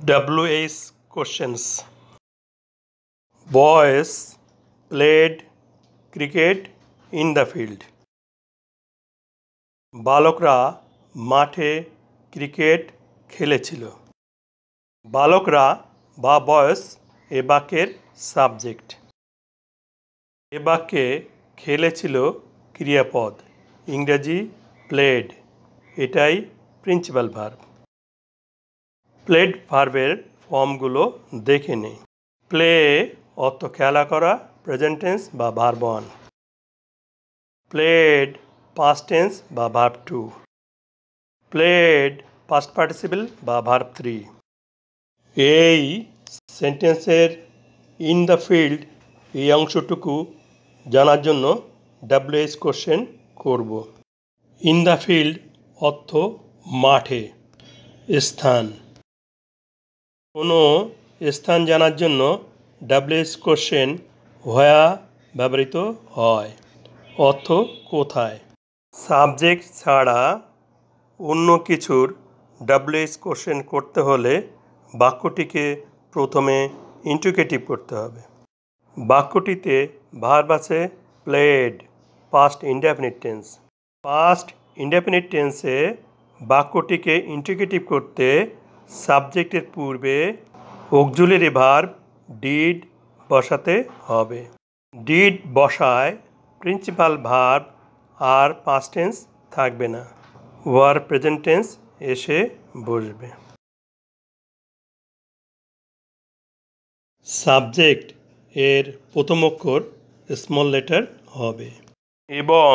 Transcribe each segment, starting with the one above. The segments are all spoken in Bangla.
WH questions. Boys played cricket in the field. বালকরা মাঠে ক্রিকেট খেলেছিল। বালকরা বা বয়স এ বাক্যের সাবজেক্ট। এ বাক্যে খেলেছিল ক্রিয়াপদ, ইংরেজি প্লেড, এটাই প্রিন্সিপাল ভার্ব। প্লেড ভার্বের ফর্মগুলো দেখে নেই। প্লে অর্থ খেলা করা, প্রেজেন্ট টেন্স বা ভার্ব 1। প্লেড পাস্ট টেন্স বা ভার্ব 2। প্লেড পাস্ট পার্টিসিপল বা ভার্ব 3। এই সেন্টেন্সের ইন দ্য ফিল্ড এই অংশটুকু জানার জন্য WH কোশ্চেন করব। ইন দ্য ফিল্ড অর্থ মাঠে, স্থান। কোনো স্থান জানার জন্য WH কোশ্চেন হোয়া ব্যবহৃত হয়, অর্থ কোথায়। সাবজেক্ট ছাড়া অন্য কিছুর WH কোশ্চেন করতে হলে বাক্যটিকে প্রথমে ইন্টিগ্রেটিভ করতে হবে। বাক্যটিতে ভার্ব আছে played, past indefinite tense. Past indefinite টেন্সে বাক্যটিকে ইন্টিগ্রেটিভ করতে সাবজেক্টের পূর্বে অক্সিলারি ভার্ব ডিড বসাতে হবে। ডিড বসায় প্রিন্সিপাল ভার্ব আর পাস্ট টেন্স থাকবে না, ওয়ার প্রেজেন্ট টেন্স এসে বসবে। সাবজেক্ট এর প্রথম অক্ষর স্মল লেটার হবে এবং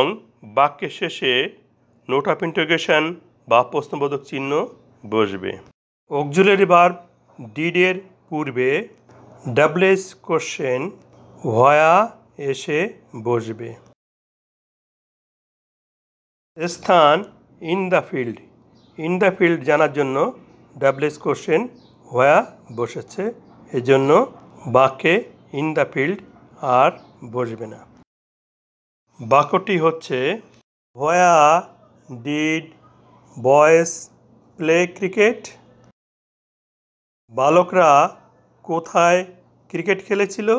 বাক্যের শেষে নোট অফ ইন্টারোগেশন বা প্রশ্নবোধক চিহ্ন বসবে। অক্সিলারি ভার্ব ডিডের পূর্বে WH কোশ্চেন হোয়া এসে বসবে। স্থান in the field. In the field জানার জন্য WH কোশ্চেন হোয়া বসেছে, এজন্য বাক্যে ইন দ্য ফিল্ড আর বসবে না। বাক্যটি হচ্ছে হোয়া ডিড বয়েজ প্লে ক্রিকেট। বালকরা কোথায় ক্রিকেট খেলেছিল?